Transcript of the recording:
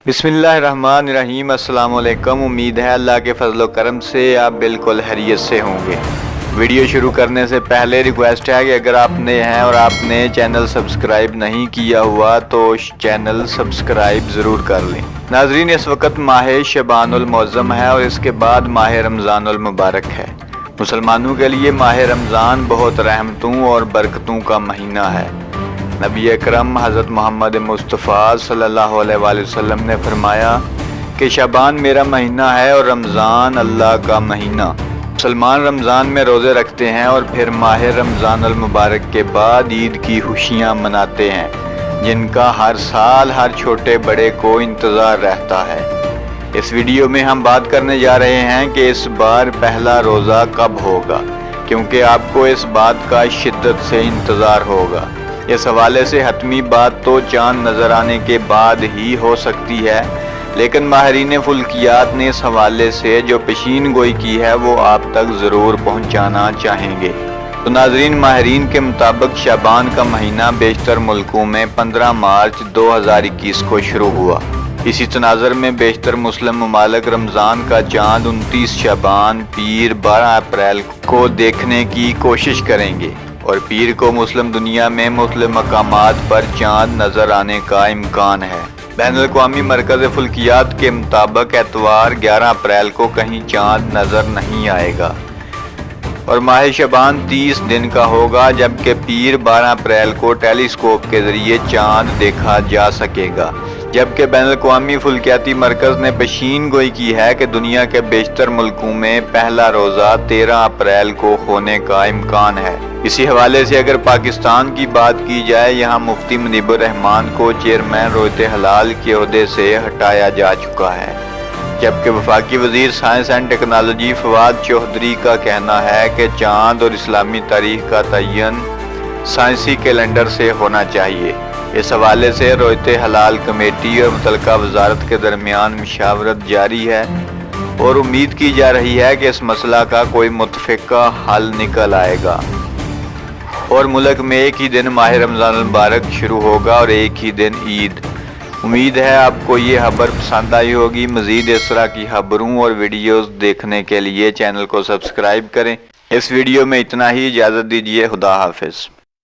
बिस्मिल्लाहिर्रहमानिर्रहीम। अस्सलाम वालेकुम। उम्मीद है अल्लाह के फजल करम से आप बिल्कुल खैरियत से होंगे। वीडियो शुरू करने से पहले रिक्वेस्ट है कि अगर आप नए हैं और आपने चैनल सब्सक्राइब नहीं किया हुआ तो चैनल सब्सक्राइब ज़रूर कर लें। नाजरीन, इस वक्त माह शबानुल मुअज़्ज़म है और इसके बाद माह रमज़ानुल मुबारक है। मुसलमानों के लिए माह रमज़ान बहुत रहमतों और बरकतों का महीना है। नबी अकरम हज़रत मोहम्मद मुस्तफ़ा सल्लल्लाहु अलैहि वसल्लम ने फरमाया कि शबान मेरा महीना है और रमज़ान अल्लाह का महीना। मुसलमान रमज़ान में रोज़े रखते हैं और फिर माह रमज़ानुल मुबारक के बाद ईद की खुशियाँ मनाते हैं, जिनका हर साल हर छोटे बड़े को इंतज़ार रहता है। इस वीडियो में हम बात करने जा रहे हैं कि इस बार पहला रोज़ा कब होगा, क्योंकि आपको इस बात का शिद्दत से इंतज़ार होगा। इस हवाले से हतमी बात तो चाँद नज़र आने के बाद ही हो सकती है, लेकिन माहिरीन फुल्कियात ने इस हवाले से जो पेशीन गोई की है वो आप तक ज़रूर पहुँचाना चाहेंगे। तो नाजरीन, माहिरीन के मुताबिक शाबान का महीना बेशतर मुल्कों में 15 मार्च 2021 को शुरू हुआ। इसी तनाज़र में बेशतर मुस्लिम ममालिक रमज़ान का चाँद 29 शाबान पीर 12 अप्रैल को देखने की कोशिश करेंगे और पीर को मुस्लिम दुनिया में मुस्लिम मकामात पर चाँद नज़र आने का इम्कान है। बैनुल-अक़वामी मरकज़ फुल्कियात के मुताबिक एतवार 11 अप्रैल को कहीं चाँद नज़र नहीं आएगा और माह शबान 30 दिन का होगा, जबकि पीर 12 अप्रैल को टेलीस्कोप के ज़रिए चाँद देखा जा सकेगा। जबकि बैनुल-अक़वामी फुल्कियाती मरकज़ ने पेशीन गोई की है कि दुनिया के बेशतर मुल्कों में पहला रोज़ा 13 अप्रैल को होने का इम्कान है। इसी हवाले से अगर पाकिस्तान की बात की जाए, यहाँ मुफ्ती मुनीबुर रहमान को चेयरमैन रोयत हलाल के ओहदे से हटाया जा चुका है, जबकि वफाकी वज़ीर science and technology Fawad Chaudhry का कहना है कि चाँद और इस्लामी तारीख का तयन साइंसी कैलेंडर से होना चाहिए। इस हवाले से रोयत हलाल कमेटी और मुतल्लिका वजारत के दरमियान मशावरत जारी है और उम्मीद की जा रही है कि इस मसला का कोई मुतफ़िक़ा हल निकल आएगा और मुल्क में एक ही दिन माह रमज़ानुल मुबारक शुरू होगा और एक ही दिन ईद। उम्मीद है आपको ये खबर पसंद आई होगी। मज़ीद इस तरह की खबरों और वीडियोस देखने के लिए चैनल को सब्सक्राइब करें। इस वीडियो में इतना ही। इजाज़त दीजिए। खुदा हाफिज़।